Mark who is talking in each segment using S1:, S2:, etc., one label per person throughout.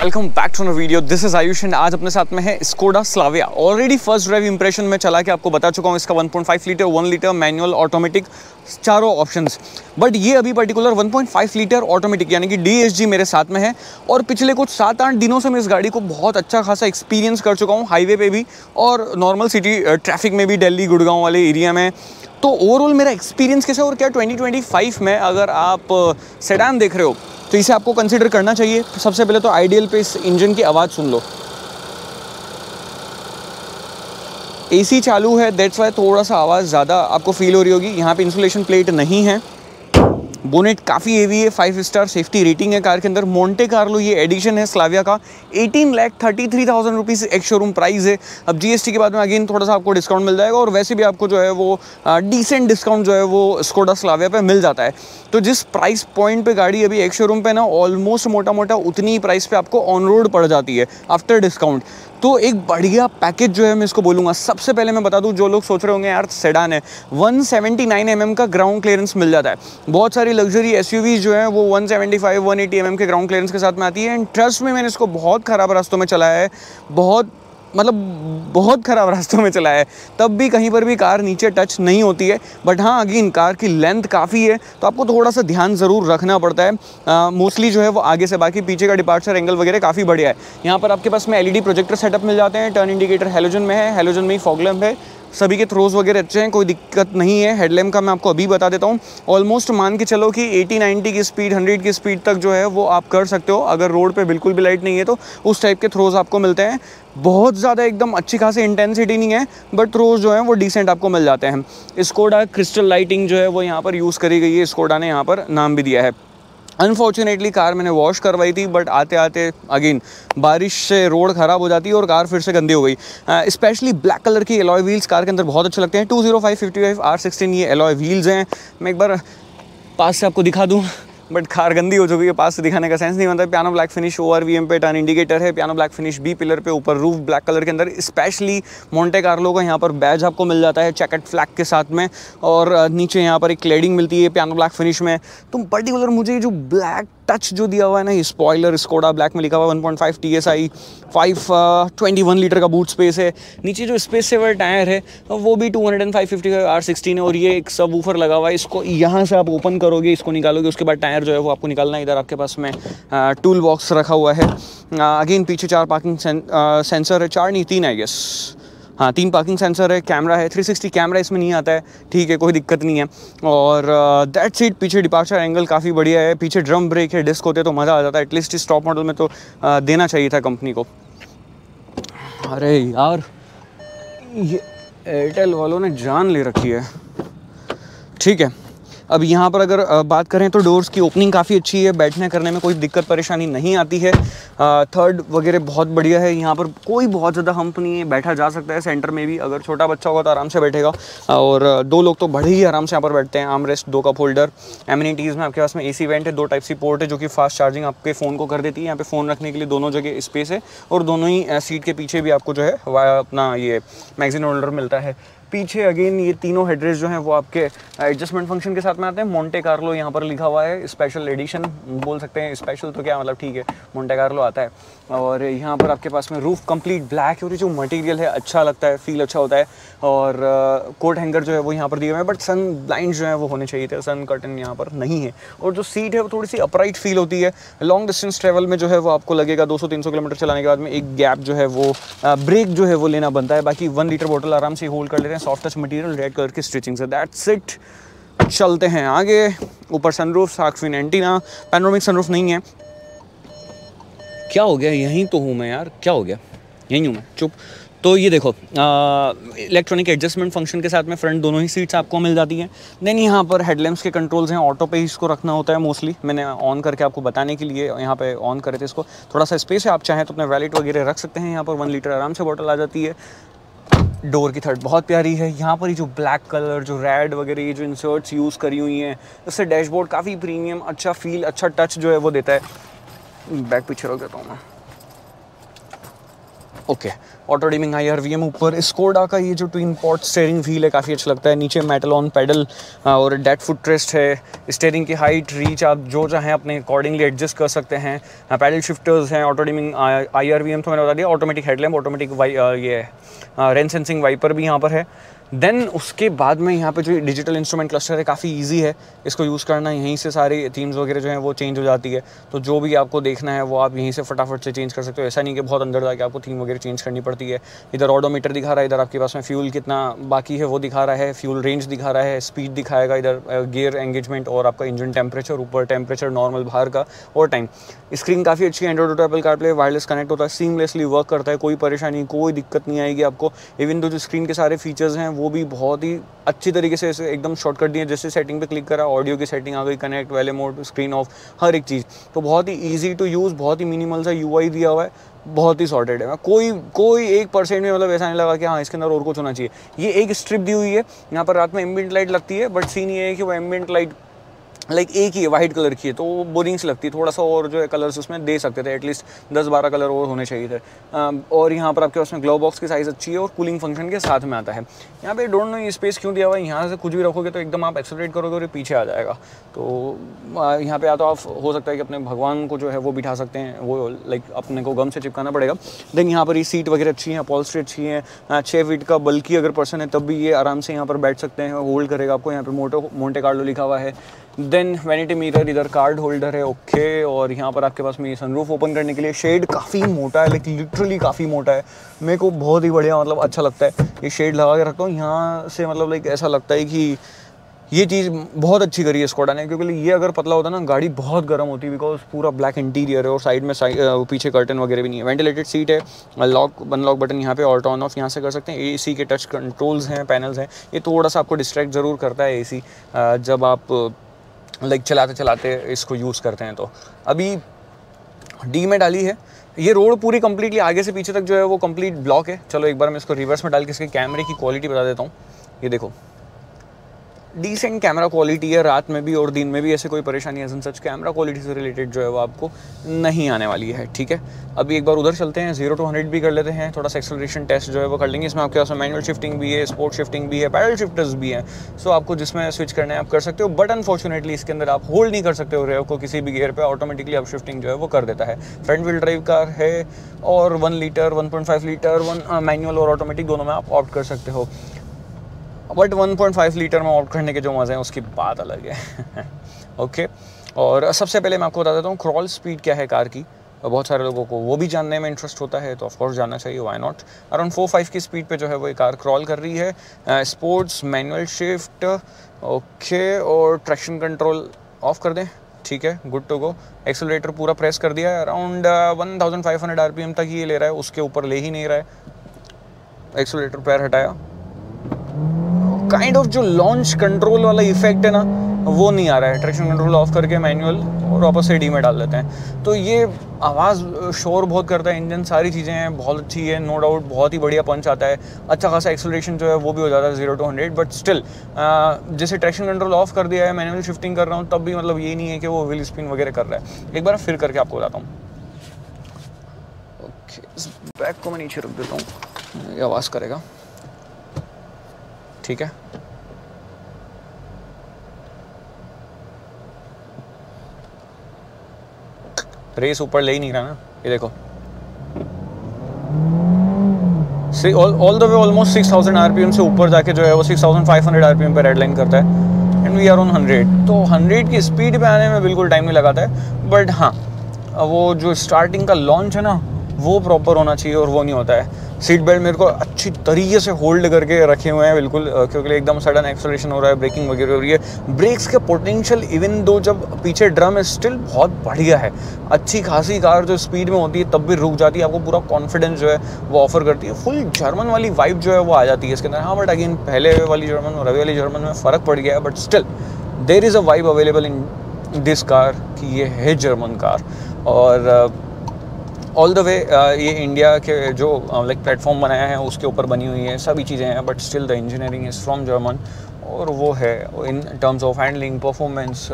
S1: Welcome back to a video. This is Ayush and आज अपने साथ में है Skoda Slavia. Already first drive impression में चला के आपको बता चुका हूँ इसका 1.5 लीटर 1 लीटर मैनुअल ऑटोमेटिक चारों ऑप्शंस। बट ये अभी पर्टिकुलर 1.5 लीटर ऑटोमेटिक यानी कि DSG मेरे साथ में है और पिछले कुछ 7-8 दिनों से मैं इस गाड़ी को बहुत अच्छा खासा एक्सपीरियंस कर चुका हूँ, हाईवे पे भी और नॉर्मल सिटी ट्रैफिक में भी, दिल्ली गुड़गांव वाले एरिया में। तो ओवरऑल मेरा एक्सपीरियंस कैसा है और क्या 2025 में अगर आप सेडान देख रहे हो तो इसे आपको कंसीडर करना चाहिए। सबसे पहले तो आइडियल पे इस इंजन की आवाज़ सुन लो। AC चालू है, दैट्स वाई थोड़ा सा आवाज़ ज़्यादा आपको फील हो रही होगी। यहाँ पे इंसुलेशन प्लेट नहीं है। बोनेट काफ़ी हेवी है, 5 स्टार सेफ्टी रेटिंग है कार के अंदर। मोंटे कार्लो ये एडिशन है स्लाविया का, 18,33,000 रुपीज़ एक शोरूम प्राइस है। अब GST के बाद में अगेन थोड़ा सा आपको डिस्काउंट मिल जाएगा और वैसे भी आपको जो है वो डिसेंट डिस्काउंट जो है वो स्कोडा स्लाविया पे मिल जाता है। तो जिस प्राइस पॉइंट पे गाड़ी अभी एक शोरूम पे ना ऑलमोस्ट मोटा मोटा उतनी ही प्राइस पे आपको ऑन रोड पड़ जाती है आफ्टर डिस्काउंट। तो एक बढ़िया पैकेज जो है मैं इसको बोलूँगा। सबसे पहले मैं बता दूँ, जो लोग सोच रहे होंगे यार सेडान है, 179 mm का ग्राउंड क्लियरेंस मिल जाता है। बहुत सारी लग्जरी SUV जो है वो 175-180 mm के ग्राउंड क्लियरेंस के साथ में आती है। एंड ट्रस्ट में मैंने इसको बहुत ख़राब रास्तों में चलाया है, बहुत ख़राब रास्तों में चला है, तब भी कहीं पर भी कार नीचे टच नहीं होती है। बट हाँ, अगेन कार की लेंथ काफ़ी है तो आपको थोड़ा सा ध्यान ज़रूर रखना पड़ता है। मोस्टली जो है वो आगे से, बाकी पीछे का डिपार्चर एंगल वगैरह काफ़ी बढ़िया है। यहाँ पर आपके पास में LED प्रोजेक्टर सेटअप मिल जाते हैं। टर्न इंडिकेटर हैलोजन में है, हैलोजन में ही फॉग लैंप है। सभी के थ्रोज वगैरह अच्छे हैं, कोई दिक्कत नहीं है। हेडलैम्प का मैं आपको अभी बता देता हूँ। ऑलमोस्ट मान के चलो कि 80-90 की स्पीड, 100 की स्पीड तक जो है वो आप कर सकते हो अगर रोड पे बिल्कुल भी लाइट नहीं है तो। उस टाइप के थ्रोज आपको मिलते हैं। बहुत ज़्यादा एकदम अच्छी खासी इंटेंसिटी नहीं है बट थ्रोज जो है वो डिसेंट आपको मिल जाते हैं। स्कोडा क्रिस्टल लाइटिंग जो है वो यहाँ पर यूज़ करी गई है, स्कोडा ने यहाँ पर नाम भी दिया है। अनफॉर्चुनेटली कार मैंने वॉश करवाई थी बट आते आते अगेन बारिश से रोड ख़राब हो जाती है और कार फिर से गंदी हो गई। स्पेशली ब्लैक कलर की एलॉय व्हील्स कार के अंदर बहुत अच्छे लगते हैं। 205/55 R16 ये एलॉय व्हील्स हैं। मैं एक बार पास से आपको दिखा दूँ बट कार गंदी हो चुकी है, पास से दिखाने का सेंस नहीं बनता है। पियानो ब्लैक फिनिश ORVM पे टर्न इंडिकेटर है, piano black finish B pillar पे, ऊपर रूफ ब्लैक कलर के अंदर। स्पेशली मोंटे कार्लो का यहाँ पर बैज आपको मिल जाता है चेकर्ड फ्लैग के साथ में और नीचे यहाँ पर एक क्लेडिंग मिलती है पियानो ब्लैक फिनिश में। तो पर्टिकुलर मुझे जो ब्लैक टच जो दिया हुआ है ना, ये स्पॉइलर स्कोडा ब्लैक में लिखा हुआ 1.5 TSI 521 लीटर का बूट स्पेस है। नीचे जो स्पेस सेवर टायर है वो भी 205/55 R16 है और ये एक सब वूफर लगा हुआ है। इसको यहाँ से आप ओपन करोगे, इसको निकालोगे, उसके बाद टायर जो है वो आपको निकालना है। इधर आपके पास में टूल बॉक्स रखा हुआ है। अगेन पीछे 4 पार्किंग सेंसर है, 4 नहीं 3 आई गेस, हाँ 3 पार्किंग सेंसर है। कैमरा है, 360 कैमरा इसमें नहीं आता है, ठीक है, कोई दिक्कत नहीं है। और दैट्स इट। पीछे डिपार्चर एंगल काफ़ी बढ़िया है। पीछे ड्रम ब्रेक है, डिस्क होते तो मज़ा आ जाता है। एटलीस्ट इस टॉप मॉडल में तो देना चाहिए था कंपनी को। अरे यार, ये एयरटेल वालों ने जान ले रखी है। ठीक है, अब यहाँ पर अगर बात करें तो डोर्स की ओपनिंग काफ़ी अच्छी है, बैठने करने में कोई दिक्कत परेशानी नहीं आती है। थर्ड वगैरह बहुत बढ़िया है। यहाँ पर कोई बहुत ज़्यादा हम्प नहीं है, बैठा जा सकता है। सेंटर में भी अगर छोटा बच्चा होगा तो आराम से बैठेगा और 2 लोग तो बड़े ही आराम से यहाँ पर बैठते हैं। Arm rest, 2 cup holder. Amenities में आपके पास में AC वेंट है, 2 टाइप सी पोर्ट है जो कि फास्ट चार्जिंग आपके फ़ोन को कर देती है। यहाँ पे फ़ोन रखने के लिए दोनों जगह स्पेस है और दोनों ही सीट के पीछे भी आपको जो है अपना ये मैगजीन होल्डर मिलता है। पीछे अगेन ये तीनों हेडरेस्ट जो हैं वो आपके एडजस्टमेंट फंक्शन के साथ में आते हैं। मोंटे कार्लो यहाँ पर लिखा हुआ है, स्पेशल एडिशन बोल सकते हैं। स्पेशल तो क्या मतलब, ठीक है, मोंटे कार्लो आता है। और यहाँ पर आपके पास में रूफ कंप्लीट ब्लैक है और जो मटेरियल है अच्छा लगता है, फील अच्छा होता है। और कोट हैंगर जो है वो यहाँ पर दिए हुए हैं बट सन ब्लाइंड जो है वो होने चाहिए थे, सन कर्टन यहाँ पर नहीं है। और जो सीट है वो थोड़ी सी अपराइट फील होती है। लॉन्ग डिस्टेंस ट्रेवल में जो है वो आपको लगेगा 200-300 किलोमीटर चलाने के बाद में एक गैप जो है वो ब्रेक जो है वो लेना बनता है। बाकी 1 लीटर बोतल आराम से होल्ड कर लेते हैं। Soft touch material, red colour की स्टिचिंग से। That's it. चलते हैं आगे। ऊपर sunroof, shark fin antenna, panoramic sunroof नहीं है। क्या हो गया, यहीं तो हूँ मैं यार, क्या हो गया, यहीं हूँ मैं, चुप। तो ये देखो, इलेक्ट्रॉनिक एडजस्टमेंट फंक्शन के साथ में फ्रंट दोनों ही सीट्स आपको मिल जाती हैं। देन यहाँ पर हेडलैम्प्स के कंट्रोल्स हैं, ऑटो पे इसको रखना होता है मोस्टली। मैंने ऑन करके आपको बताने के लिए यहाँ पे ऑन करे थे इसको। थोड़ा सा स्पेस है, आप चाहें तो अपने वैलेट वगैरह रख सकते हैं। यहाँ पर 1 लीटर आराम से बॉटल आ जाती है। डोर की थर्ड बहुत प्यारी है। यहाँ पर ये जो ब्लैक कलर, जो रेड वगैरह ये जो इंसर्ट्स यूज़ करी हुई हैं, इससे डैशबोर्ड काफ़ी प्रीमियम, अच्छा फील, अच्छा टच जो है वो देता है। बैक पीछे रख देता हूँ मैं। ओके, ऑटो डिमिंग IRVM ऊपर। स्कोडा का ये जो ट्विन पॉट स्टीयरिंग व्हील है काफ़ी अच्छा लगता है। नीचे मेटल ऑन पेडल और डेड फुट रेस्ट है। स्टीयरिंग की हाइट रीच आप जो चाहें अपने अकॉर्डिंगली एडजस्ट कर सकते हैं। पैडल शिफ्टर्स हैं। ऑटो डिमिंग IRVM तो मैंने बता दिया। ऑटोमेटिक हेडलैम्प, ऑटोमेटिक ये रेन सेंसिंग वाइपर भी यहाँ पर है। देन उसके बाद में यहाँ पे जो डिजिटल इंस्ट्रूमेंट क्लस्टर है काफ़ी इजी है इसको यूज़ करना। यहीं से सारी थीम्स वगैरह जो हैं वो चेंज हो जाती है, तो जो भी आपको देखना है वो आप यहीं से फटाफट से चेंज कर सकते हो। ऐसा नहीं कि बहुत अंदर जाके आपको थीम वगैरह चेंज करनी पड़ती है। इधर ऑडोमीटर दिखा रहा है, इधर आपके पास में फ्यूल कितना बाकी है वो दिखा रहा है, फ्यूल रेंज दिखा रहा है, स्पीड दिखाएगा, इधर गियर एंगेजमेंट और आपका इंजन टेम्परेचर, ऊपर टेम्परेचर नॉर्मल बाहर का और टाइम। स्क्रीन काफ़ी अच्छी है। Android auto, Apple CarPlay, wireless connect होता है, सीमलेसली वर्क करता है, कोई परेशानी कोई दिक्कत नहीं आएगी आपको। इवन जो स्क्रीन के सारे फीचर्स हैं वो भी बहुत ही अच्छी तरीके से एकदम शॉर्टकट दिए। जैसे सेटिंग पे क्लिक करा, ऑडियो की सेटिंग आ गई, कनेक्ट, वेले मोड, स्क्रीन ऑफ, हर एक चीज़। तो बहुत ही इजी टू यूज़, बहुत ही मिनिमल सा UI दिया हुआ है, बहुत ही सॉर्टेड है। कोई 1% में मतलब ऐसा नहीं लगा कि हाँ इसके अंदर और कुछ होना चाहिए। ये एक स्ट्रिप दी हुई है यहाँ पर, रात में एम्बिएंट लाइट लगती है, बट सीन ये है कि वो एम्बिएंट लाइट एक ही है, वाइट कलर की है, तो वो बोरिंग सी लगती है। थोड़ा सा और जो है कलर्स उसमें दे सकते थे, एटलीस्ट 10-12 कलर और होने चाहिए थे। और यहाँ पर आपके पास में ग्लो बॉक्स की साइज़ अच्छी है और कूलिंग फंक्शन के साथ में आता है। यहाँ पे डोंट नो ये स्पेस क्यों दिया हुआ है, यहाँ से कुछ भी रखोगे तो एकदम आप एक्सेलरेट करोगे और ये पीछे आ जाएगा। तो यहाँ पे या तो आप हो सकता है कि अपने भगवान को जो है वो बिठा सकते हैं, वो लाइक अपने को गम से चिपकाना पड़ेगा। देन यहाँ पर ये सीट वगैरह अच्छी हैं, अपॉल्स्ट्री अच्छी है। 6 फीट का बल्कि अगर पर्सन है तब भी ये आराम से यहाँ पर बैठ सकते हैं, होल्ड करेगा आपको। यहाँ पे मोंटे कार्लो लिखा हुआ है। देन वैनिटी मिरर, इधर कार्ड होल्डर है, ओके। और यहाँ पर आपके पास में ये सनरूफ ओपन करने के लिए शेड काफ़ी मोटा है, लाइक लिटरली काफ़ी मोटा है। मेरे को बहुत ही बढ़िया मतलब अच्छा लगता है। ये शेड लगा के रखता हूँ यहाँ से, मतलब लाइक ऐसा लगता है कि ये चीज़ बहुत अच्छी करी है स्कोडा ने, क्योंकि ये अगर पतला होता ना गाड़ी बहुत गर्म होती, बिकॉज पूरा ब्लैक इंटीरियर है और साइड में पीछे कर्टन वगैरह भी नहीं है। वेंटिलेटेड सीट है, लॉक अनलॉक बटन यहाँ पे ऑटो ऑन ऑफ यहाँ से कर सकते हैं। AC के टच कंट्रोल्स हैं, पैनल्स हैं। ये थोड़ा सा आपको डिस्ट्रैक्ट ज़रूर करता है AC जब आप लाइक चलाते इसको यूज़ करते हैं। तो अभी D में डाली है। ये रोड पूरी कंप्लीटली आगे से पीछे तक जो है वो कंप्लीट ब्लॉक है। चलो एक बार मैं इसको रिवर्स में डाल के इसके कैमरे की क्वालिटी बता देता हूँ। ये देखो, डिसेंट कैमरा क्वालिटी है, रात में भी और दिन में भी ऐसे कोई परेशानी एज सच कैमरा क्वालिटी से रिलेटेड जो है वो आपको नहीं आने वाली है, ठीक है। अभी एक बार उधर चलते हैं, 0 to 100 भी कर लेते हैं, थोड़ा सा एक्सेलरेशन टेस्ट जो है वो कर लेंगे। इसमें आपके पास मैनुअल शिफ्टिंग भी है, स्पोर्ट शिफ्टिंग भी है, पैडल शिफ्टर्स भी हैं। सो आपको जिसमें स्विच करना है आप कर सकते हो, बट अनफॉर्चुनेटली इसके अंदर आप होल्ड नहीं कर सकते हो रेव को किसी भी गियर पे, ऑटोमेटिकली आप शिफ्टिंग जो है वो कर देता है। फ्रंट व्हील ड्राइव कार है और 1 लीटर, 1.5 लीटर, मैनुअल और ऑटोमेटिक दोनों में आप ऑप्ट कर सकते हो। बट 1.5 लीटर में ऑप्ट करने के जो मज़े हैं उसकी बात अलग है। ओके, और सबसे पहले मैं आपको बता देता हूँ क्रॉल स्पीड क्या है कार की। बहुत सारे लोगों को वो भी जानने में इंटरेस्ट होता है, तो ऑफकोर्स जानना चाहिए, व्हाई नॉट। अराउंड 4-5 की स्पीड पे जो है वो ये कार क्रॉल कर रही है। स्पोर्ट्स, मैनुअल शिफ्ट, ओके, और ट्रैक्शन कंट्रोल ऑफ कर दें, ठीक है, गुड टू गो। एक्सेलरेटर पूरा प्रेस कर दिया है, अराउंड 1500 RPM तक ये ले रहा है, उसके ऊपर ले ही नहीं रहा है। एक्सेलरेटर पैर हटाया, काइंड ऑफ जो लॉन्च कंट्रोल वाला इफेक्ट है ना वो नहीं आ रहा है। ट्रैक्शन कंट्रोल ऑफ करके मैनुअल और वापस से D में डाल देते हैं, तो ये आवाज़ शोर बहुत करता है। इंजन सारी चीज़ें हैं बहुत अच्छी है, नो डाउट, बहुत ही बढ़िया पंच आता है, अच्छा खासा एक्सेलरेशन जो है वो भी हो जाता है 0 to 100। बट स्टिल जैसे ट्रैक्शन कंट्रोल ऑफ कर दिया है, मैनुअल शिफ्टिंग कर रहा हूँ, तब भी मतलब ये नहीं है कि वो व्हील स्पिन वगैरह कर रहा है। एक बार फिर करके आपको बताता हूँ। ओके, इस बैग को मैं नीचे रख देता हूँ, ये आवाज़ करेगा, ठीक है। रेस ऊपर ले ही नहीं रहा ना, ये देखो, all the way almost 6000 RPM से ऊपर जाके जो है वो 6500 RPM पे रेड लाइन करता है, एंड वी आर ऑन 100। तो 100 की स्पीड पे आने में बिल्कुल टाइम नहीं लगाता है, बट हाँ वो जो स्टार्टिंग का लॉन्च है ना वो प्रॉपर होना चाहिए, और वो नहीं होता है। सीट बेल्ट मेरे को अच्छी तरीके से होल्ड करके रखे हुए हैं बिल्कुल, क्योंकि एकदम सडन एक्सेलरेशन हो रहा है, ब्रेकिंग वगैरह हो रही है। ब्रेक्स का पोटेंशियल इवन दो जब पीछे ड्रम है स्टिल बहुत बढ़िया है। अच्छी खासी कार जो स्पीड में होती है तब भी रुक जाती है, आपको पूरा कॉन्फिडेंस जो है वो ऑफर करती है। फुल जर्मन वाली वाइब जो है वो आ जाती है इसके अंदर। हाँ, बट अगेन पहले वाली जर्मन और अभी वाली जर्मन में फ़र्क पड़ गया है, but still there is a vibe available in this car कि ये है जर्मन कार। और ऑल द वे ये इंडिया के जो लाइक प्लेटफॉर्म बनाया है उसके ऊपर बनी हुई है, सभी चीज़ें हैं, but still the engineering is from German, और वो है in terms of handling, performance,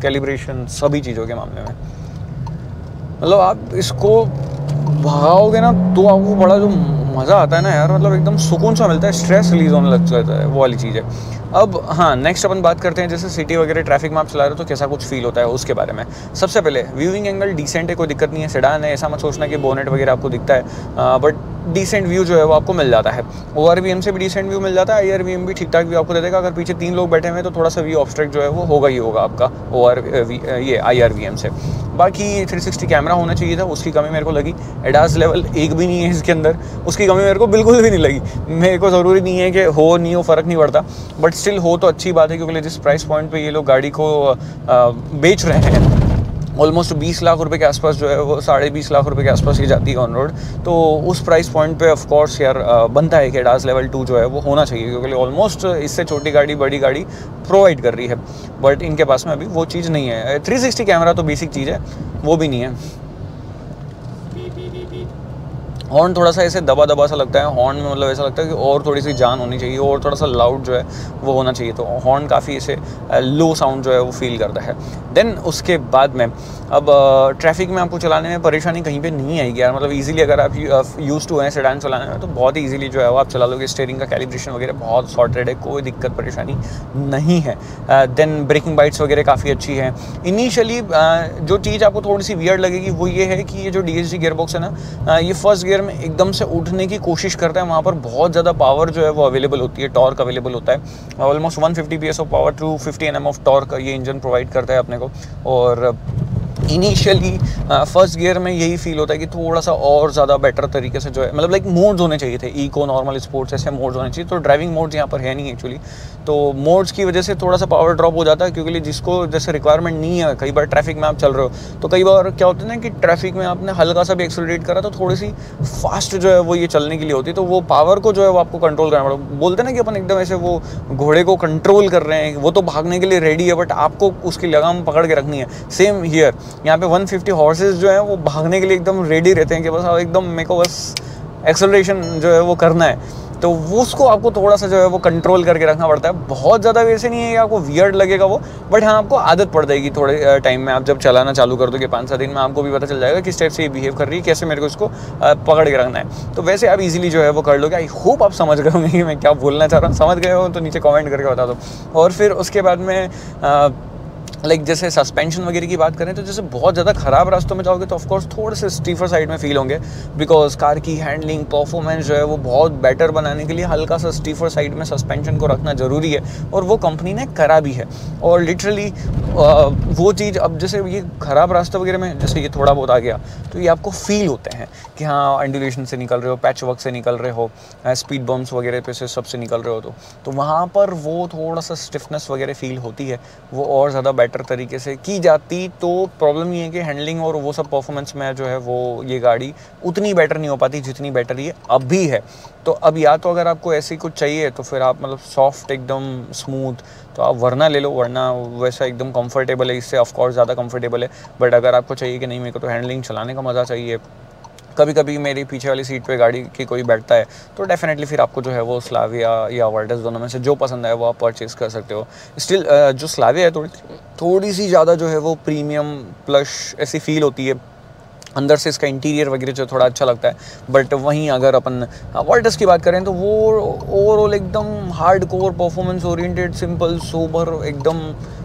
S1: calibration, सभी चीज़ों के मामले में। मतलब आप इसको भगाओगे ना तो आपको बड़ा जो मज़ा आता है ना यार, मतलब एकदम सुकून सा मिलता है, स्ट्रेस रिलीज होने लग जाता है, वो वाली चीज़ है। अब हाँ, नेक्स्ट अपन बात करते हैं जैसे सिटी वगैरह ट्रैफिक में आप चला रहे हो तो कैसा कुछ फील होता है उसके बारे में। सबसे पहले व्यूइंग एंगल डिसेंट है, कोई दिक्कत नहीं है, सेडान है, ऐसा मत सोचना कि बोनेट वगैरह आपको दिखता है, बट डिसेंट व्यू जो है वो आपको मिल जाता है। ORVM से भी डिसेंट व्यू मिल जाता है, IRVM भी ठीक ठाक व्यू आपको दे देगा। अगर पीछे 3 लोग बैठे हुए हैं तो थोड़ा सा व्यू ऑब्स्ट्रक्ट जो है वो होगा ही होगा आपका ये IRVM से। बाकी 360 कैमरा होना चाहिए था, उसकी कमी मेरे को लगी। एडास लेवल 1 भी नहीं है इसके अंदर, उसकी कमी मेरे को बिल्कुल भी नहीं लगी। मेरे को ज़रूरी नहीं है कि हो नहीं हो, फ़र्क नहीं पड़ता, बट स्टिल हो तो अच्छी बात है, क्योंकि जिस प्राइस पॉइंट पे ये लोग गाड़ी को बेच रहे हैं, ऑलमोस्ट 20 लाख रुपए के आसपास जो है वो 20.5 लाख रुपए के आसपास ये जाती है ऑन रोड, तो उस प्राइस पॉइंट पे ऑफ कोर्स यार बनता है कि एडास लेवल 2 जो है वो होना चाहिए, क्योंकि ऑलमोस्ट इससे छोटी गाड़ी बड़ी गाड़ी प्रोवाइड कर रही है, बट इनके पास में अभी वो चीज़ नहीं है। 360 कैमरा तो बेसिक चीज़ है, वो भी नहीं है। हॉर्न थोड़ा सा ऐसे दबा दबा सा लगता है, हॉर्न में मतलब ऐसा लगता है कि और थोड़ी सी जान होनी चाहिए, और थोड़ा सा लाउड जो है वो होना चाहिए, तो हॉर्न काफ़ी ऐसे लो साउंड जो है वो फील करता है। देन उसके बाद में अब ट्रैफिक में आपको चलाने में परेशानी कहीं पे नहीं आएगी यार, मतलब इजीली अगर आप यूज़ टू हैं सेडान चलाने में तो बहुत ही इजीली जो है वो आप चला लोगे। स्टीयरिंग का कैलिब्रेशन वगैरह बहुत सॉर्टेड है, कोई दिक्कत परेशानी नहीं है। देन ब्रेकिंग बाइट्स वगैरह काफ़ी अच्छी है। इनिशियली जो चीज़ आपको थोड़ी सी वियर्ड लगेगी वो ये है कि ये जो DSG गियरबॉक्स है ना, ये फर्स्ट गियर में एकदम से उठने की कोशिश करता है, वहाँ पर बहुत ज़्यादा पावर जो है वो अवेलेबल होती है, टॉर्क अवेलेबल होता है। Almost 150 PS of power to 50 Nm of torque ये इंजन प्रोवाइड करता है अपने को। और इनिशियली फर्स्ट गियर में यही फील होता है कि थोड़ा सा और ज़्यादा बेटर तरीके से जो है, मतलब लाइक मोड्स होने चाहिए थे, इको, नॉर्मल, स्पोर्ट्स, ऐसे मोड्स होने चाहिए। तो ड्राइविंग मोड्स यहाँ पर है नहीं एक्चुअली, तो मोड्स की वजह से थोड़ा सा पावर ड्रॉप हो जाता है, क्योंकि जिसको जैसे रिक्वायरमेंट नहीं है, कई बार ट्रैफिक में आप चल रहे हो तो कई बार क्या होता है ना कि ट्रैफिक में आपने हल्का सा भी एक्सेलरेट करा तो थोड़ी सी फास्ट जो है वो ये चलने के लिए होती है, तो वो पावर को जो है वो आपको कंट्रोल करना पड़ेगा। बोलते हैं ना कि अपन एकदम ऐसे वो घोड़े को कंट्रोल कर रहे हैं, वो तो भागने के लिए रेडी है, बट आपको उसकी लगाम पकड़ के रखनी है। सेम हियर, यहाँ पे 150 हॉर्सेस जो है वो भागने के लिए एकदम रेडी रहते हैं कि बस एकदम मेरे को बस एक्सेलरेशन जो है वो करना है, तो वो उसको आपको थोड़ा सा जो है वो कंट्रोल करके रखना पड़ता है। बहुत ज़्यादा वैसे नहीं है कि आपको वियर्ड लगेगा वो, बट हाँ आपको आदत पड़ जाएगी थोड़े टाइम में। आप जब चलाना चालू कर दोगे 5-7 दिन में आपको भी पता चल जाएगा किस टाइप से ये बिहेव कर रही है, कैसे मेरे को इसको पकड़ के रखना है, तो वैसे आप इजीली जो है वो कर लोगे। आई होप आप समझ गए होंगे कि मैं क्या बोलना चाह रहा हूँ। समझ गए हो तो नीचे कमेंट करके बता दो। और फिर उसके बाद में लाइक जैसे सस्पेंशन वगैरह की बात करें तो जैसे बहुत ज़्यादा ख़राब रास्तों में जाओगे तो ऑफकोर्स थोड़े से स्टीफर साइड में फील होंगे, बिकॉज कार की हैंडलिंग परफॉर्मेंस जो है वो बहुत बेटर बनाने के लिए हल्का सा स्टीफर साइड में सस्पेंशन को रखना ज़रूरी है, और वो कंपनी ने करा भी है। और लिटरली वो चीज़ अब जैसे ये ख़राब रास्ते वगैरह में जैसे ये थोड़ा बहुत आ गया तो ये आपको फील होते हैं कि हाँ एंडुलेशन से निकल रहे हो, पैच वर्क से निकल रहे हो, स्पीड बम्प्स वगैरह पे से सबसे निकल रहे हो, तो वहाँ पर वो थोड़ा सा स्टिफनेस वगैरह फील होती है, वो और ज़्यादा बेटर तरीके से की जाती। तो प्रॉब्लम ये है कि हैंडलिंग और वो सब परफॉर्मेंस में जो है वो ये गाड़ी उतनी बेटर नहीं हो पाती जितनी बेटर ये अब भी है। तो अब या तो अगर आपको ऐसी कुछ चाहिए तो फिर आप मतलब सॉफ्ट एकदम स्मूथ तो आप वरना ले लो, वरना वैसा एकदम कंफर्टेबल है, इससे ऑफकोर्स ज़्यादा कंफर्टेबल है। बट अगर आपको चाहिए कि नहीं मेरे को तो हैंडलिंग चलाने का मज़ा चाहिए, कभी कभी मेरी पीछे वाली सीट पे गाड़ी की कोई बैठता है तो डेफिनेटली फिर आपको जो है वो स्लाविया या वर्टस दोनों में से जो पसंद है वो आप परचेज़ कर सकते हो। स्टिल जो स्लाविया है थोड़ी सी ज़्यादा जो है वो प्रीमियम प्लस ऐसी फील होती है, अंदर से इसका इंटीरियर वगैरह जो थोड़ा अच्छा लगता है। बट वहीं अगर अपन वर्टस की बात करें तो वो ओवरऑल एकदम hard core performance oriented simple sober एकदम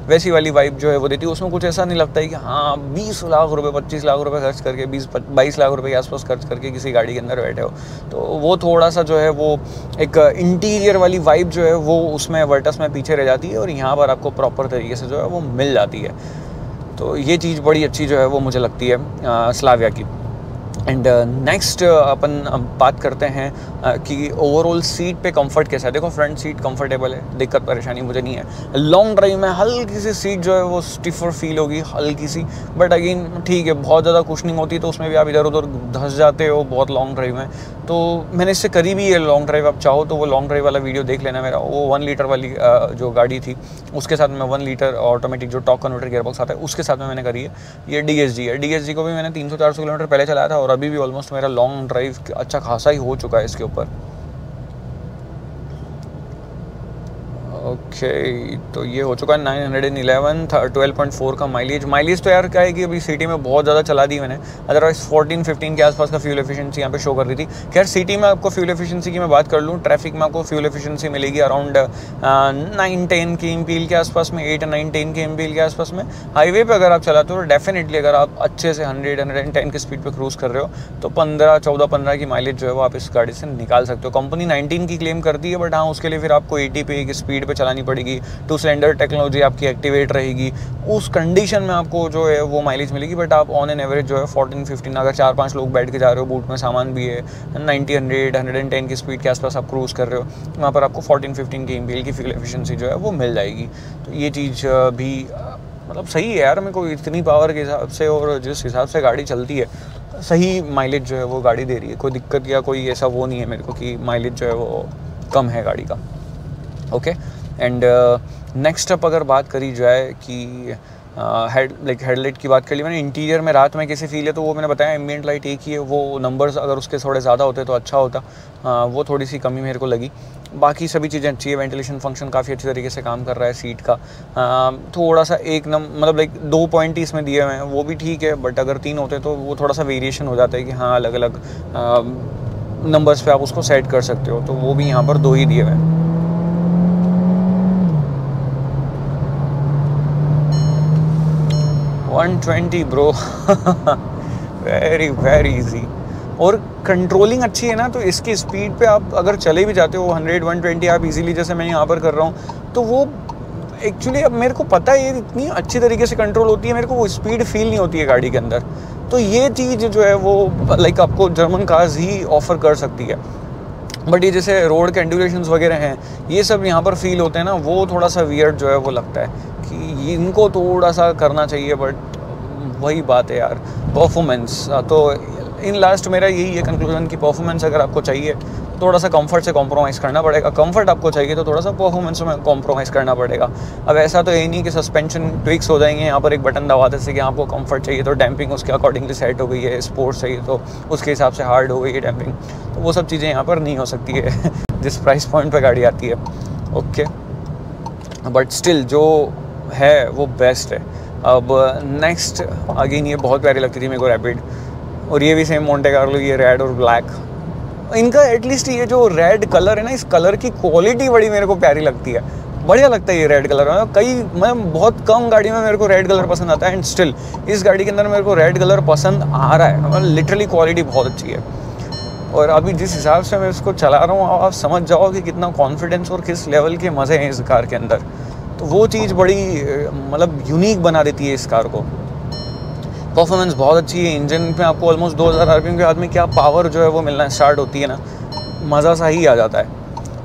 S1: वैसी वाली वाइब जो है वो देती है। उसमें कुछ ऐसा नहीं लगता है कि हाँ 20 लाख रुपए 25 लाख रुपए खर्च करके 20-22 लाख रुपए के आसपास खर्च करके किसी गाड़ी के अंदर बैठे हो, तो वो थोड़ा सा जो है वो एक इंटीरियर वाली वाइब जो है वो उसमें वर्टस में पीछे रह जाती है, और यहाँ पर आपको प्रॉपर तरीके से जो है वो मिल जाती है। तो ये चीज़ बड़ी अच्छी जो है वो मुझे लगती है स्लाविया की। एंड नेक्स्ट अपन बात करते हैं कि ओवरऑल सीट पे कंफर्ट कैसा है। देखो फ्रंट सीट कंफर्टेबल है, दिक्कत परेशानी मुझे नहीं है। लॉन्ग ड्राइव में हल्की सी सीट जो है वो स्टिफर फील होगी, हल्की सी, बट अगेन ठीक है, बहुत ज़्यादा कुशनिंग होती है तो उसमें भी आप इधर उधर धंस जाते हो बहुत लॉन्ग ड्राइव में। तो मैंने इससे करी भी है लॉन्ग ड्राइव, आप चाहो तो वो लॉन्ग ड्राइव वाला वीडियो देख लेना मेरा, वो 1 लीटर वाली जो गाड़ी थी उसके साथ में 1 लीटर ऑटोमेटिक जो टॉर्क कन्वर्टर गियरबॉक्स आता है उसके साथ में मैंने करी है। ये DSG है, DSG को भी मैंने 300-400 किलोमीटर पहले चलाया था, और अभी भी ऑलमोस्ट मेरा लॉन्ग ड्राइव अच्छा खासा ही हो चुका है इसके ऊपर। ओके तो ये हो चुका है 911 12.4 का माइलेज तो यार क्या है कि अभी सिटी में बहुत ज़्यादा चला दी मैंने, अदरवाइज 14-15 के आसपास का फ्यूल एफिशिएंसी यहाँ पे शो कर दी थी। खैर सिटी में आपको फ्यूल एफिशिएंसी की मैं बात कर लूँ, ट्रैफिक में आपको फ्यूल एफिशिएंसी मिलेगी अराउंड 9-10 के एमपीएल के आसपास में, 8-9-10 के एमपीएल के आसपास में। हाईवे पर अगर आप चलाते हो तो डेफिनेटली अगर आप अच्छे से 100-110 की स्पीड पर क्रूज़ कर रहे हो तो 14-15 की माइलेज जो है वो आप इस गाड़ी से निकाल सकते हो। कंपनी 19 की क्लेम करती है, बट हाँ उसके लिए फिर आपको 80 पे की स्पीड पे चलानी पड़ेगी, 2 सिलेंडर टेक्नोलॉजी आपकी एक्टिवेट रहेगी, उस कंडीशन में आपको जो है वो माइलेज मिलेगी। बट आप ऑन एन एवरेज जो है 14-15 अगर 4-5 लोग बैठ के जा रहे हो, बूट में सामान भी है, 90-100-110 की स्पीड के आसपास आप क्रूज़ कर रहे हो, वहाँ पर आपको 14-15 की एमपीएल की फ्यूल एफिशिएंसी जो है वो मिल जाएगी। तो ये चीज़ भी मतलब सही है यार, मेरे को इतनी पावर के हिसाब से और जिस हिसाब से गाड़ी चलती है सही माइलेज जो है वो गाड़ी दे रही है। कोई दिक्कत या कोई ऐसा वो नहीं है मेरे को कि माइलेज जो है वो कम है गाड़ी का। ओके एंड नेक्स्ट अप अगर बात करी जाए कि हेडलाइट की बात कर ली मैंने, इंटीरियर में रात में कैसे फील है तो वो मैंने बताया एम्बिएंट लाइट एक ही है, वो नंबर्स अगर उसके थोड़े ज़्यादा होते तो अच्छा होता, वो थोड़ी सी कमी मेरे को लगी। बाकी सभी चीज़ें अच्छी है, वेंटिलेशन फंक्शन काफ़ी अच्छी तरीके से काम कर रहा है सीट का। थोड़ा सा मतलब 2 पॉइंट ही इसमें दिए हुए हैं, वो भी ठीक है, बट अगर 3 होते तो वो थोड़ा सा वेरिएशन हो जाता है कि हाँ अलग अलग नंबर्स पे आप उसको सेट कर सकते हो, तो वो भी यहाँ पर 2 ही दिए हुए हैं। ब्रो वेरी इजी, और कंट्रोलिंग अच्छी है ना, तो इसकी स्पीड पे आप अगर चले भी जाते हो 100-120 आप इजीली, जैसे मैं यहाँ पर कर रहा हूँ, तो वो एक्चुअली अब मेरे को पता है ये इतनी अच्छी तरीके से कंट्रोल होती है, मेरे को वो स्पीड फील नहीं होती है गाड़ी के अंदर। तो ये चीज़ जो है वो लाइक आपको जर्मन कार्स ही ऑफर कर सकती है। बट ये जैसे रोड के एंडुलेशंस वगैरह हैं, ये सब यहाँ पर फील होते हैं ना, वो थोड़ा सा वियर्ड जो है वो लगता है कि इनको थोड़ा सा करना चाहिए। बट वही बात है यार, परफॉर्मेंस तो इन लास्ट मेरा यही है कंक्लूजन कि परफॉर्मेंस अगर आपको चाहिए थोड़ा सा कंफर्ट से कॉम्प्रोमाइज़ करना पड़ेगा, कंफर्ट आपको चाहिए तो थोड़ा सा परफॉर्मेंस में कॉम्प्रोमाइज़ करना पड़ेगा। अब ऐसा तो यही नहीं कि सस्पेंशन ट्विक्स हो जाएंगे, यहाँ पर एक बटन दबाते से कि आपको कंफर्ट चाहिए तो डैम्पिंग उसके अकॉर्डिंगली सेट हो गई है, स्पोर्ट्स चाहिए तो उसके हिसाब से हार्ड हो गई है डैम्पिंग, तो वो सब चीज़ें यहाँ पर नहीं हो सकती है जिस प्राइस पॉइंट पर गाड़ी आती है। ओके बट स्टिल जो है वो बेस्ट है। अब नेक्स्ट अगेन ये बहुत प्यारी लगती थी मेरे को रैपिड, और ये भी सेम मोंटे कार्लो, ये रेड और ब्लैक, इनका एटलीस्ट ये जो रेड कलर है ना, इस कलर की क्वालिटी बड़ी मेरे को प्यारी लगती है, बढ़िया लगता है ये रेड कलर। मैं बहुत कम गाड़ी में मेरे को रेड कलर पसंद आता है, एंड स्टिल इस गाड़ी के अंदर मेरे को रेड कलर पसंद आ रहा है, लिटरली क्वालिटी बहुत अच्छी है। और अभी जिस हिसाब से मैं इसको चला रहा हूँ आप समझ जाओ कि कितना कॉन्फिडेंस और किस लेवल के मज़े हैं इस कार के अंदर, तो वो चीज़ बड़ी मतलब यूनिक बना देती है इस कार को। परफॉर्मेंस बहुत अच्छी है, इंजन में आपको ऑलमोस्ट 2000 आरपीएम के बाद में क्या पावर जो है वो मिलना स्टार्ट होती है ना, मज़ा सा ही आ जाता है।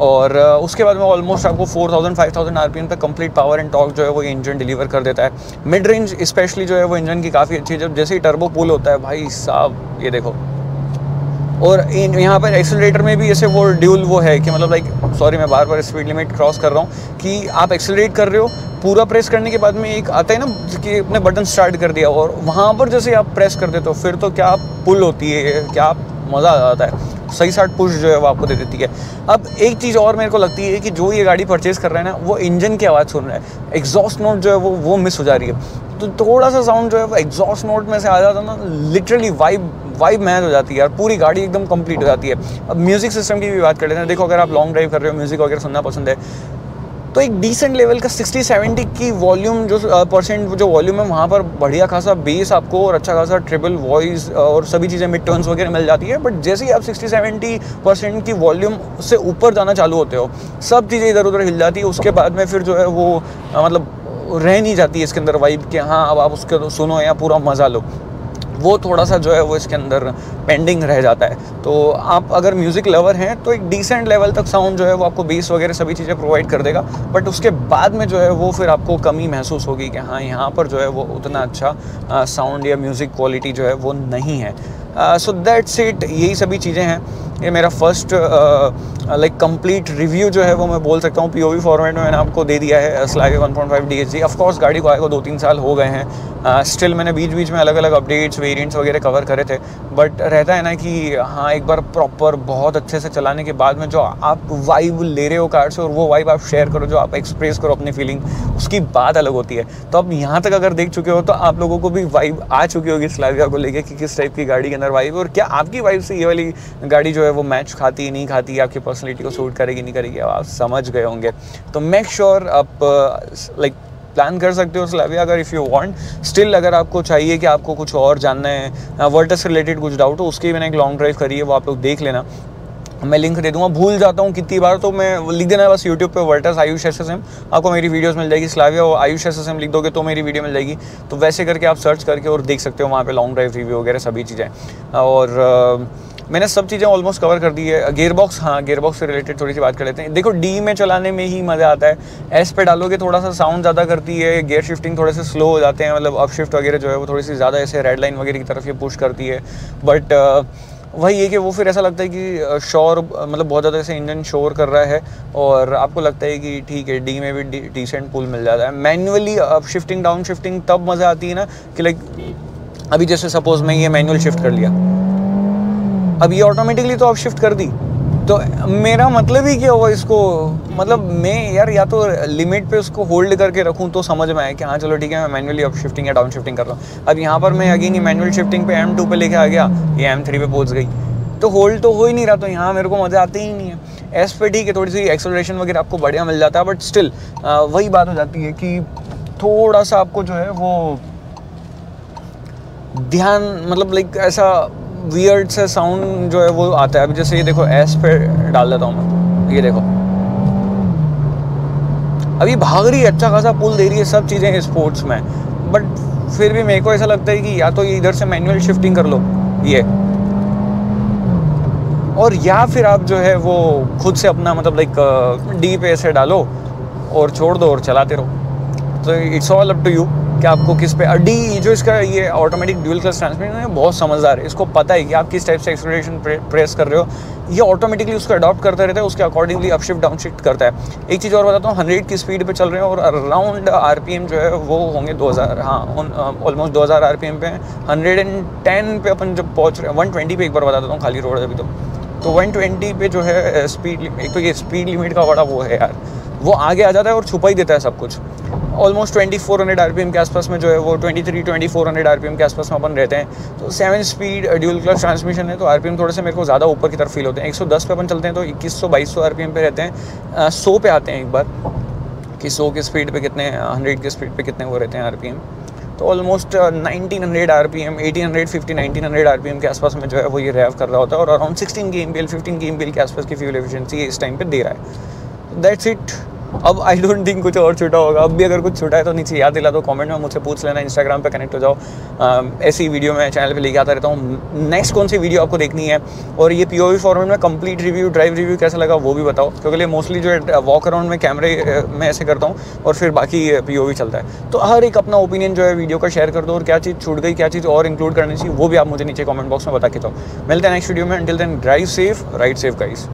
S1: और उसके बाद में ऑलमोस्ट आपको 4000-5000 आरपीएम तक कंप्लीट पावर एंड टॉर्क जो है वो ये इंजन डिलीवर कर देता है। मिड रेंज स्पेशली जो है वो इंजन की काफ़ी अच्छी है, जब जैसे ही टर्बो पुल होता है भाई साहब ये देखो। और यहाँ पर एक्सेलरेटर में भी ऐसे वो ड्यूल वो है कि मतलब लाइक सॉरी मैं बार बार स्पीड लिमिट क्रॉस कर रहा हूँ कि आप एक्सेलरेट कर रहे हो, पूरा प्रेस करने के बाद में एक आता है ना कि अपने बटन स्टार्ट कर दिया, और वहाँ पर जैसे आप प्रेस कर देते हो फिर तो क्या पुल होती है, क्या मज़ा आ जाता है, सही साथ पुश जो है वो आपको दे देती है। अब एक चीज़ और मेरे को लगती है कि जो ये गाड़ी परचेज़ कर रहा है ना वो इंजन की आवाज़ सुन रहा है, एग्जॉस्ट नोट जो है वो मिस हो जा रही है, तो थोड़ा सा साउंड जो है वो एग्जॉस्ट नोट में से आ जाता है ना, लिटरली वाइब मैच हो जाती है यार, पूरी गाड़ी एकदम कंप्लीट हो जाती है। अब म्यूज़िक सिस्टम की भी बात कर लेते हैं, देखो अगर आप लॉन्ग ड्राइव कर रहे हो म्यूज़िक वगैरह सुनना पसंद है तो एक डिसेंट लेवल का 60-70 की वॉल्यूम जो परसेंट जो वॉल्यूम है वहाँ पर बढ़िया खासा बेस आपको और अच्छा खासा ट्रिपल वॉइस और सभी चीज़ें मिड टोन्स वगैरह मिल जाती है। बट जैसे ही आप 60-70% की वॉल्यूम से ऊपर जाना चालू होते हो सब चीज़ें इधर उधर हिल जाती है, उसके बाद में फिर जो है वो मतलब रह नहीं जाती है इसके अंदर वाइब कि हाँ अब आप उसके सुनो या पूरा मज़ा लो, वो थोड़ा सा जो है वो इसके अंदर पेंडिंग रह जाता है। तो आप अगर म्यूज़िक लवर हैं तो एक डिसेंट लेवल तक साउंड जो है वो आपको बेस वगैरह सभी चीज़ें प्रोवाइड कर देगा, बट उसके बाद में जो है वो फिर आपको कमी महसूस होगी कि हाँ यहाँ पर जो है वो उतना अच्छा साउंड या म्यूज़िक क्वालिटी जो है वो नहीं है। सो दैट्स इट, यही सभी चीज़ें हैं। ये मेरा फर्स्ट लाइक कंप्लीट रिव्यू जो है वो मैं बोल सकता हूँ POV फॉर्मेट में मैंने आपको दे दिया है स्लाविया 1.5 DHG। ऑफकोर्स गाड़ी को आए को 2-3 साल हो गए हैं, स्टिल मैंने बीच बीच में अलग अलग अपडेट्स वेरिएंट्स वगैरह कवर करे थे, बट रहता है ना कि हाँ एक बार प्रॉपर बहुत अच्छे से चलाने के बाद में जो आप वाइब ले रहे हो कार से और वो वाइब आप शेयर करो, जो आप एक्सप्रेस करो अपनी फीलिंग, उसकी बात अलग होती है। तो अब यहाँ तक अगर देख चुके हो तो आप लोगों को भी वाइब आ चुकी होगी स्लाविया को लेके कि किस टाइप की गाड़ी के अंदर वाइब है और क्या आपकी वाइब से ये वाली गाड़ी जो है वो मैच खाती नहीं खाती, आपकी पर्सनैलिटी को सूट करेगी नहीं करेगी, आप समझ गए होंगे। तो मेक श्योर आप लाइक प्लान कर सकते हो स्लाविया अगर इफ़ यू वांट। स्टिल अगर आपको चाहिए कि आपको कुछ और जानना है, वर्टस रिलेटेड कुछ डाउट हो, उसकी मैंने एक लॉन्ग ड्राइव करी है, वो आप लोग देख लेना, मैं लिंक दे दूंगा। भूल जाता हूँ कितनी बार तो मैं लिख देना बस यूट्यूब पे वर्टस आयुष SSM, आपको मेरी वीडियोस मिल जाएगी। स्लाविया और आयुष SSM लिख दोगे तो मेरी वीडियो मिल जाएगी, तो वैसे करके आप सर्च करके और देख सकते हो वहाँ पे लॉन्ग ड्राइव रिव्यू वगैरह सभी चीज़ें। और मैंने सब चीज़ें ऑलमोस्ट कवर कर दी है। गियरबॉक्स, हाँ गियरबॉक्स से रिलेटेड थोड़ी सी बात कर लेते हैं। देखो डी में चलाने में ही मज़ा आता है, एस पे डालोगे थोड़ा सा साउंड ज़्यादा करती है, गियर शिफ्टिंग थोड़े से स्लो हो जाते हैं, मतलब अप शिफ्ट वगैरह जो है वो थोड़ी सी ज़्यादा ऐसे रेड लाइन वगैरह की तरफ ये पुश करती है। बट वही है कि वो फिर ऐसा लगता है कि शोर, मतलब बहुत ज़्यादा ऐसे इंजन शोर कर रहा है और आपको लगता है कि ठीक है डी में भी डिसेंट पुल मिल जाता है। Manually up shifting down shifting तब मज़ा आती है ना कि लाइक अभी जैसे सपोज मैं ये मैनुअल शिफ्ट कर लिया, अब ये ऑटोमेटिकली तो अप शिफ्ट कर दी, तो मेरा मतलब ही क्या हुआ इसको, मतलब मैं यार या तो लिमिट पे उसको होल्ड करके रखूँ तो समझ में आए कि हाँ चलो ठीक है मैं मैनुअली अप शिफ्टिंग या डाउन शिफ्टिंग कर रहा हूँ। अब यहाँ पर मैं अगेन ही मैनुअल शिफ्टिंग पे M2 पे लेके आ गया, ये M3 पे पहुँच गई, तो होल्ड तो हो ही नहीं रहा, तो यहाँ मेरे को मज़ा आते ही नहीं है। एस पे ठीक है थोड़ी सी एक्सेलरेशन वगैरह आपको बढ़िया मिल जाता है, बट स्टिल वही बात हो जाती है कि थोड़ा सा आपको जो है वो ध्यान, मतलब लाइक ऐसा वियर्ड से साउंड जो है वो आता है। अभी जैसे ये देखो एस पे डाल देता हूँ मैं, ये देखो अभी भाग रही है, अच्छा खासा पुल दे रही है, सब चीज़ें स्पोर्ट्स में, बट फिर भी मेरे को ऐसा लगता है कि या तो ये इधर से मैनुअल शिफ्टिंग कर लो ये, और या फिर आप जो है वो खुद से अपना मतलब लाइक डी पे ऐसे डालो और छोड़ दो और चलाते रहो। तो it's all up to you कि आपको किस पे। डी जो इसका ये ऑटोमेटिक ड्यूल क्लच ट्रांसमिशन है, बहुत समझदार है, इसको पता है कि आप किस टाइप से एक्सेलरेशन प्रेस कर रहे हो, ये ऑटोमेटिकली उसको अडॉप्ट करता रहता है, उसके accordingly up shift down shift करता है। एक चीज़ और बताता हूँ, 100 की स्पीड पे चल रहे हैं और अराउंड RPM जो है वो होंगे 2000, हाँ ऑलमोस्ट 2000 RPM पे हैं। 110 पे अपन जब पहुँच रहे हैं, 120 पे एक बार बता देता हूँ, खाली रोड है अभी तो 120 पे जो है स्पीड, एक तो ये स्पीड लिमिट का बड़ा वो है यार, वो आगे आ जाता है और छुपा ही देता है सब कुछ। ऑलमोस्ट 2400 RPM के आसपास में जो है वो 2400 RPM के आसपास में अपन रहते हैं। तो 7 स्पीड ड्यूल क्लच ट्रांसमिशन है, तो RPM थोड़े से मेरे को ज़्यादा ऊपर की तरफ फील होते हैं। 110 पे अपन चलते हैं तो 2100-2200 RPM पे रहते हैं। 100 पे आते हैं एक बार कि 100 की स्पीड पे कितने, 100 की स्पीड पे कितने वो रहते हैं RPM, तो ऑलमोस्ट 1900 RPM, 1850, 1900 RPM के आसपास में जो है वो ये रैव कर रहा होता है और अराउंड 16 kmpl 15 kmpl के आसपास की फ्यूल एफिशिएंसी इस टाइम पे दे रहा है। That's it. अब आई डोंट थिंक कुछ और छूटा होगा, अब भी अगर कुछ छूटा है तो नीचे याद दिला दो, कमेंट में मुझसे पूछ लेना, इंस्टाग्राम पे कनेक्ट हो जाओ। ऐसी वीडियो मैं चैनल पे लेके आता रहता हूँ। नेक्स्ट कौन सी वीडियो आपको देखनी है, और ये POV फॉर्मेट में कंप्लीट रिव्यू, ड्राइव रिव्यू कैसा लगा वो भी बताओ, क्योंकि मोस्टली जो है वॉक अराउंड में कैमरे में ऐसे करता हूँ और फिर बाकी POV चलता है। तो हर एक अपना ओपिनियन जो है वीडियो का शेयर कर दो, और क्या चीज़ छूट गई, क्या चीज़ और इंक्लूड करनी चाहिए वो भी आप मुझे नीचे कॉमेंट बॉक्स में बता के जाओ। मिलते हैं नेक्स्ट वीडियो में, until then drive safe, ride safe guys.